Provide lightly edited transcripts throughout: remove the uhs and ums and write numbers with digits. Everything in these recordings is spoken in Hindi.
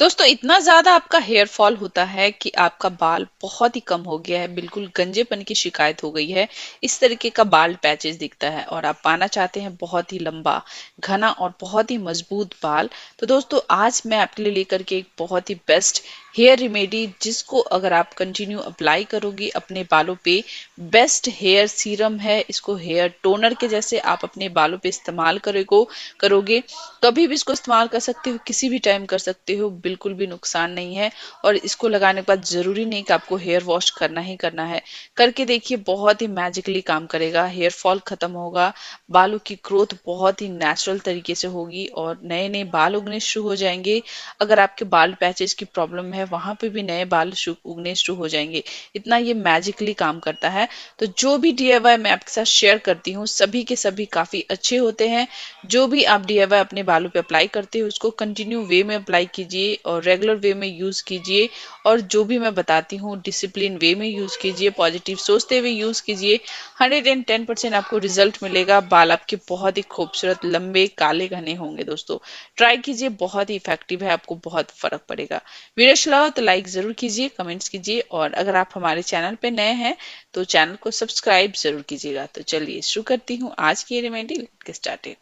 दोस्तों इतना ज्यादा आपका हेयर फॉल होता है कि आपका बाल बहुत ही कम हो गया है, बिल्कुल गंजेपन की शिकायत हो गई है। इस तरीके का बाल पैचेस दिखता है और आप पाना चाहते हैं बहुत ही लंबा, घना और बहुत ही मजबूत बाल। तो दोस्तों आज मैं आपके लिए लेकर के एक बहुत ही बेस्ट हेयर रेमेडी, जिसको अगर आप कंटिन्यू अप्लाई करोगे अपने बालों पे, बेस्ट हेयर सीरम है। इसको हेयर टोनर के जैसे आप अपने बालों पे इस्तेमाल करोगे। कभी भी इसको इस्तेमाल कर सकते हो, किसी भी टाइम कर सकते हो, बिल्कुल भी नुकसान नहीं है। और इसको लगाने के बाद जरूरी नहीं कि आपको हेयर वॉश करना ही करना है। करके देखिए, बहुत ही मैजिकली काम करेगा, हेयर फॉल खत्म होगा, बालों की ग्रोथ बहुत ही नेचुरल तरीके से होगी और नए नए बाल उगने शुरू हो जाएंगे। अगर आपके बाल पैचेस की प्रॉब्लम है वहां पे भी नए बाल उगने शुरू हो जाएंगे। इतना ये मैजिकली काम करता है। तो जो भी डीआईवाई मैं आपके साथ शेयर करती हूँ, सभी के सभी काफी अच्छे होते हैं। जो भी आप डीआईवाई अपने बालों पे अप्लाई करते हो उसको कंटिन्यू वे में अप्लाई कीजिए और रेगुलर वे में यूज कीजिए। और जो भी मैं बताती हूँ डिसिप्लिन वे में यूज कीजिए, पॉजिटिव सोचते हुए यूज कीजिए। 110% आपको रिजल्ट मिलेगा, बाल आपके बहुत ही खूबसूरत लंबे काले घने होंगे। दोस्तों ट्राई कीजिए, बहुत ही इफेक्टिव है, आपको बहुत फर्क पड़ेगा। वीडियो अच्छा लगा तो लाइक जरूर कीजिए, कमेंट्स कीजिए और अगर आप हमारे चैनल पे नए हैं तो चैनल को सब्सक्राइब जरूर कीजिएगा। तो चलिए शुरू करती हूँ आज की रेमेडी, लेट्स गेट स्टार्टेड।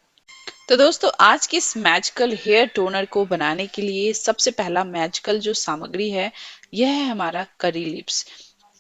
तो दोस्तों आज के इस मैजिकल हेयर टोनर को बनाने के लिए सबसे पहला मैजिकल जो सामग्री है, यह है हमारा करी लिप्स।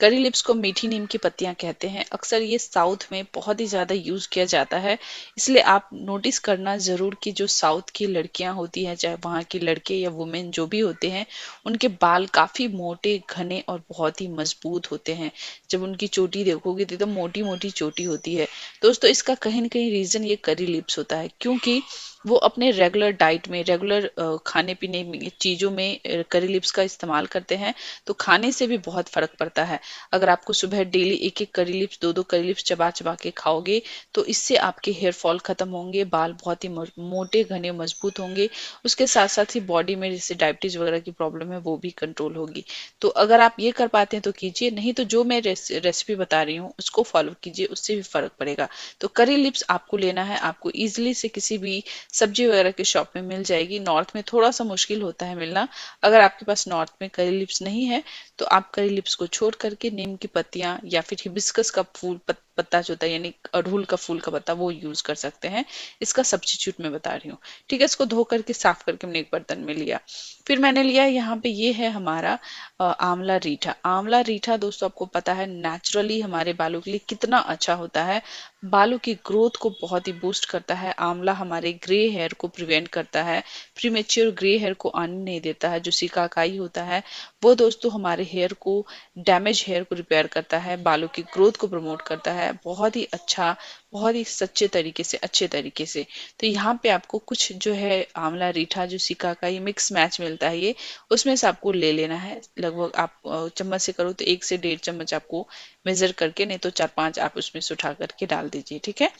करी लिप्स को मीठी नीम की पत्तियां कहते हैं। अक्सर ये साउथ में बहुत ही ज्यादा यूज किया जाता है। इसलिए आप नोटिस करना जरूर कि जो साउथ की लड़कियां होती हैं, चाहे वहां के लड़के या वुमेन जो भी होते हैं, उनके बाल काफी मोटे घने और बहुत ही मजबूत होते हैं। जब उनकी चोटी देखोगे तो एकदम मोटी मोटी चोटी होती है। दोस्तों इसका कहीं ना कहीं रीजन ये करी लिप्स होता है, क्योंकि वो अपने रेगुलर डाइट में, रेगुलर खाने पीने में चीजों में करी लिप्स का इस्तेमाल करते हैं। तो खाने से भी बहुत फर्क पड़ता है। अगर आपको सुबह डेली एक एक करी लिप्स, दो दो करी लिप्स चबा चबा के खाओगे तो इससे आपके हेयर फॉल खत्म होंगे, बाल बहुत ही मोटे घने मजबूत होंगे। उसके साथ साथ ही बॉडी में जैसे डायबिटीज वगैरह की प्रॉब्लम है वो भी कंट्रोल होगी। तो अगर आप ये कर पाते हैं तो कीजिए, नहीं तो जो मैं रेसिपी बता रही हूँ उसको फॉलो कीजिए, उससे भी फर्क पड़ेगा। तो करी लिप्स आपको लेना है, आपको इजिली से किसी भी सब्जी वगैरह की शॉप में मिल जाएगी। नॉर्थ में थोड़ा सा मुश्किल होता है मिलना। अगर आपके पास नॉर्थ में करी लिप्स नहीं है तो आप करी लिप्स को छोड़ करके नीम की पत्तियां या फिर हिबिस्कस का फूल पत्ता जो होता है, यानी अड़हुल का फूल का पत्ता, वो यूज कर सकते हैं। इसका सब्स्टिट्यूट मैं बता रही हूँ। ठीक है, इसको धो करके साफ करके हमने एक बर्तन में लिया। फिर मैंने लिया यहाँ पे, ये है हमारा आंवला रीठा। आंवला रीठा दोस्तों आपको पता है नेचुरली हमारे बालों के लिए कितना अच्छा होता है, बालों की ग्रोथ को बहुत ही बूस्ट करता है। आंवला हमारे ग्रे हेयर को प्रिवेंट करता है, प्रीमेच्योर ग्रे हेयर को आने नहीं देता है। जो सिकाकाई होता है वो दोस्तों हमारे हेयर को, डैमेज हेयर को रिपेयर करता है, बालों की ग्रोथ को प्रमोट करता है, बहुत ही अच्छा, बहुत ही सच्चे तरीके से, अच्छे तरीके से। तो यहाँ पे आपको कुछ जो है आंवला रीठा जो सिकाकाई मिक्स मैच मिलता है, ये उसमें से आपको ले लेना है। लगभग आप चम्मच से करो तो 1 से 1.5 चम्मच आपको मेजर करके, नहीं तो 4-5 आप उसमें से उठा करके डाल दीजिए। ठीक है,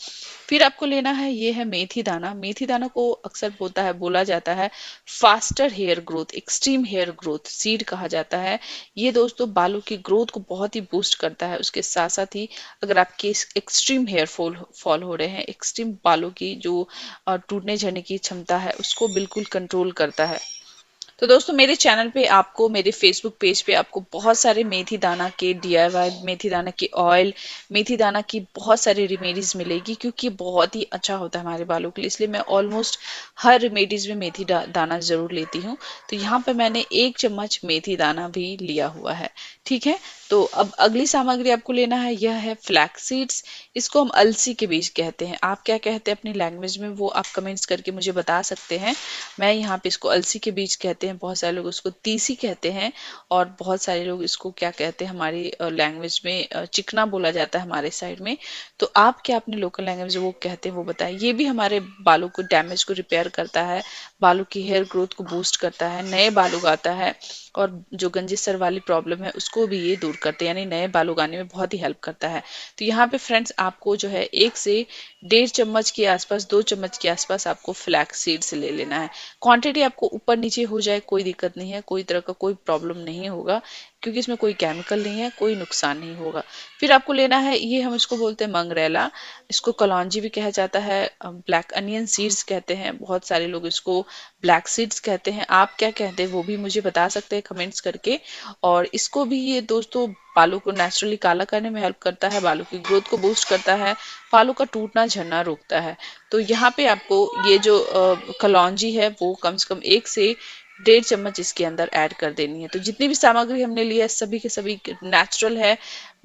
फिर आपको लेना है, ये है मेथी दाना। मेथी दाना को अक्सर होता है, बोला जाता है faster hair growth, extreme hair growth seed कहा जाता है। ये दोस्तों बालों की ग्रोथ को बहुत ही बूस्ट करता है। उसके साथ साथ ही अगर आपके एक्सट्रीम हेयर फॉल हो रहे हैं, एक्सट्रीम बालों की जो टूटने झड़ने की क्षमता है उसको बिल्कुल कंट्रोल करता है। तो दोस्तों मेरे चैनल पे आपको, मेरे फेसबुक पेज पे आपको बहुत सारे मेथी दाना के डीआईवाई, मेथी दाना के ऑयल, मेथी दाना की बहुत सारी रेमेडीज मिलेगी, क्योंकि ये बहुत ही अच्छा होता है हमारे बालों के लिए। इसलिए मैं ऑलमोस्ट हर रेमेडीज में मेथी दाना जरूर लेती हूँ। तो यहाँ पे मैंने 1 चम्मच मेथी दाना भी लिया हुआ है। ठीक है, तो अब अगली सामग्री आपको लेना है, यह है फ्लैक्स सीड्स। इसको हम अलसी के बीज कहते हैं। आप क्या कहते हैं अपनी लैंग्वेज में, वो आप कमेंट्स करके मुझे बता सकते हैं। मैं यहाँ पे इसको अलसी के बीज कहते हैं, बहुत सारे लोग उसको तीसी कहते हैं और बहुत सारे लोग इसको क्या कहते हैं, हमारी लैंग्वेज में चिकना बोला जाता है हमारे साइड में। तो आप क्या अपने लोकल लैंग्वेज में वो कहते हैं वो बताएं। ये भी हमारे बालों को, डैमेज को रिपेयर करता है, बालों की हेयर ग्रोथ को बूस्ट करता है, नए बाल उगाता है और जो गंजे सर वाली प्रॉब्लम है उसको भी ये दूर करते हैं, यानी नए बाल उगाने में बहुत ही हेल्प करता है। तो यहाँ पे फ्रेंड्स आपको जो है 1 से 1.5 चम्मच के आसपास, 2 चम्मच के आसपास आपको फ्लैक्स सीड्स ले लेना है। क्वांटिटी आपको ऊपर नीचे हो जाए कोई दिक्कत नहीं है, कोई तरह का कोई प्रॉब्लम नहीं होगा। क्योंकि इसमें कोई केमिकल नहीं है, कोई नुकसान नहीं होगा। फिर आपको लेना है, ये हम इसको बोलते हैं मंगरेला, इसको कलौंजी भी कहा जाता है, ब्लैक अनियन सीड्स कहते हैं, बहुत सारे लोग इसको ब्लैक सीड्स कहते हैं। आप क्या कहते हैं वो भी मुझे बता सकते हैं कमेंट्स करके। और इसको भी ये दोस्तों बालों को नेचुरली काला करने में हेल्प करता है, बालों की ग्रोथ को बूस्ट करता है, बालों का टूटना झड़ना रोकता है। तो यहाँ पे आपको ये जो कलौंजी है वो कम से कम 1 से 1.5 चम्मच इसके अंदर ऐड कर देनी है। तो जितनी भी सामग्री हमने ली है सभी के सभी नेचुरल है,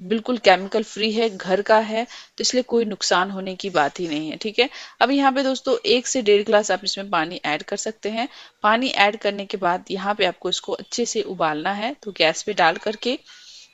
बिल्कुल केमिकल फ्री है, घर का है, तो इसलिए कोई नुकसान होने की बात ही नहीं है। ठीक है, अब यहाँ पे दोस्तों 1 से 1.5 गिलास आप इसमें पानी ऐड कर सकते हैं। पानी ऐड करने के बाद यहाँ पे आपको इसको अच्छे से उबालना है। तो गैस पे डाल करके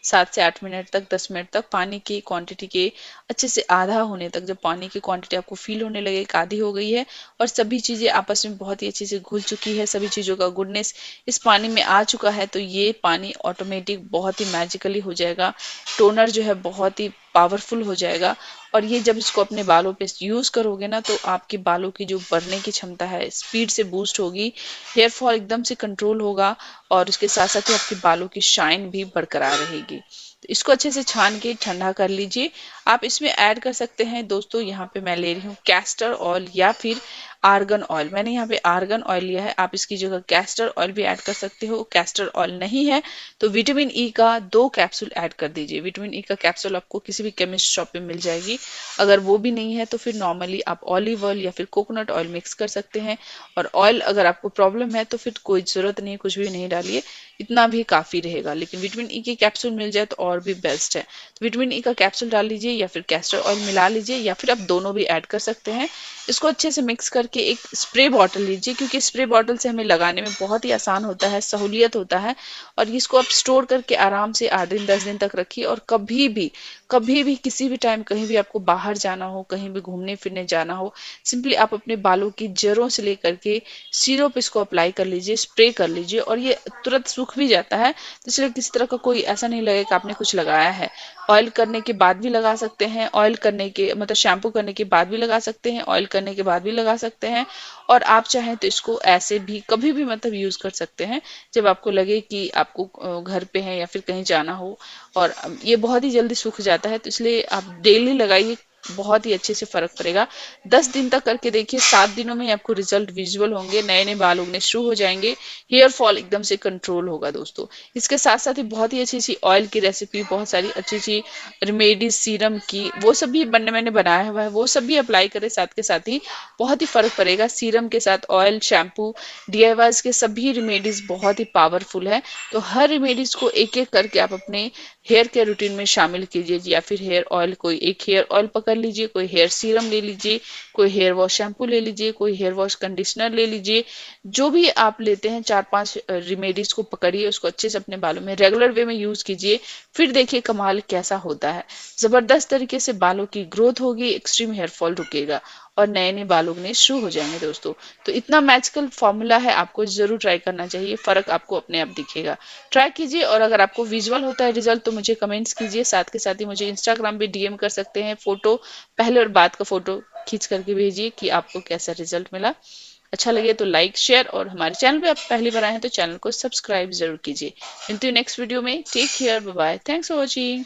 7 से 8 मिनट तक, 10 मिनट तक पानी की क्वांटिटी के अच्छे से आधा होने तक, जब पानी की क्वांटिटी आपको फील होने लगे कि आधी हो गई है और सभी चीजें आपस में बहुत ही अच्छे से घुल चुकी है, सभी चीजों का गुडनेस इस पानी में आ चुका है, तो ये पानी ऑटोमेटिक बहुत ही मैजिकली हो जाएगा। टोनर जो है बहुत ही पावरफुल हो जाएगा। और ये जब इसको अपने बालों पे यूज करोगे ना, तो आपके बालों की जो बढ़ने की क्षमता है स्पीड से बूस्ट होगी, हेयर फॉल एकदम से कंट्रोल होगा, और उसके साथ साथ ही आपके बालों की शाइन भी बरकरार रहेगी। तो इसको अच्छे से छान के ठंडा कर लीजिए। आप इसमें ऐड कर सकते हैं दोस्तों, यहाँ पे मैं ले रही हूँ कैस्टर ऑयल या फिर आर्गन ऑयल। मैंने यहाँ पे आर्गन ऑयल लिया है, आप इसकी जगह कैस्टर ऑयल भी ऐड कर सकते हो। कैस्टर ऑयल नहीं है तो विटामिन ई का 2 कैप्सूल ऐड कर दीजिए। विटामिन ई का कैप्सूल आपको किसी भी केमिस्ट शॉप पे मिल जाएगी। अगर वो भी नहीं है तो फिर नॉर्मली आप ऑलिव ऑयल या फिर कोकोनट ऑयल मिक्स कर सकते हैं। और ऑयल अगर आपको प्रॉब्लम है तो फिर कोई जरूरत नहीं है, कुछ भी नहीं डालिए, इतना भी काफी रहेगा। लेकिन विटामिन ई के कैप्सूल मिल जाए तो और भी बेस्ट है। तो विटामिन ई का कैप्सूल डाल लीजिए या फिर कैस्टर ऑयल मिला लीजिए, या फिर आप दोनों भी ऐड कर सकते हैं। इसको अच्छे से मिक्स करके एक स्प्रे बॉटल लीजिए, क्योंकि स्प्रे बॉटल से हमें लगाने में बहुत ही आसान होता है, सहूलियत होता है। और इसको आप स्टोर करके आराम से 8 दिन 10 दिन तक रखिए। और कभी भी किसी भी टाइम कहीं भी आपको बाहर जाना हो, कहीं भी घूमने फिरने जाना हो, सिंपली आप अपने बालों की जड़ों से लेकर के सिरों पे इसको अप्लाई कर लीजिए, स्प्रे कर लीजिए, और ये तुरंत सूख भी जाता है। तो इसलिए किसी तरह का कोई ऐसा नहीं लगेगा कि आपने कुछ लगाया है। ऑयल करने के बाद भी लगा सकते हैं, ऑयल करने के मतलब शैम्पू करने के बाद भी लगा सकते हैं, ऑयल करने के बाद भी लगा सकते हैं। और आप चाहें तो इसको ऐसे भी कभी भी मतलब यूज कर सकते हैं, जब आपको लगे कि आपको घर पे है या फिर कहीं जाना हो। और ये बहुत ही जल्दी सूख जाता है, तो इसलिए आप डेली लगाइए, बहुत ही अच्छे से फर्क पड़ेगा। 10 दिन तक करके देखिए, 7 दिनों में ही आपको रिजल्ट विजुअल होंगे, नए नए बाल उगने शुरू हो जाएंगे, हेयर फॉल एकदम से कंट्रोल होगा दोस्तों। इसके साथ साथ ही बहुत ही अच्छी अच्छी ऑयल की रेसिपी, बहुत सारी अच्छी अच्छी रेमेडीज सीरम की, वो सब भी बनने मैंने बनाया हुआ है, वो सब भी अप्लाई करें साथ के साथ ही, बहुत ही फर्क पड़ेगा। सीरम के साथ ऑयल, शैम्पू, डीआईवाईज के सभी रेमेडीज बहुत ही पावरफुल है। तो हर रेमेडीज को एक एक करके आप अपने हेयर केयर रूटीन में शामिल कीजिए। या फिर हेयर ऑयल, कोई एक हेयर ऑयल पकड़ लीजिए, कोई हेयर सीरम ले लीजिए, कोई हेयर वॉश शैम्पू ले लीजिए, कोई हेयर वॉश कंडीशनर ले लीजिए। जो भी आप लेते हैं 4-5 रेमेडीज को पकड़िए, उसको अच्छे से अपने बालों में रेगुलर वे में यूज कीजिए, फिर देखिए कमाल कैसा होता है। जबरदस्त तरीके से बालों की ग्रोथ होगी, एक्सट्रीम हेयर फॉल रुकेगा, और नए नए बाल उगने शुरू हो जाएंगे दोस्तों। तो इतना मैजिकल फॉर्मूला है, आपको जरूर ट्राई करना चाहिए, फर्क आपको अपने आप दिखेगा। ट्राई कीजिए, और अगर आपको विजुअल होता है रिजल्ट तो मुझे कमेंट्स कीजिए, साथ के साथ ही मुझे इंस्टाग्राम पे डीएम कर सकते हैं, फोटो पहले और बाद का फोटो खींच करके भेजिए कि आपको कैसा रिजल्ट मिला। अच्छा लगे तो लाइक शेयर, और हमारे चैनल पे आप पहली बार आए हैं तो चैनल को सब्सक्राइब जरूर कीजिए। मिलती हूँ नेक्स्ट वीडियो में। Take care, bye bye, thanks for watching.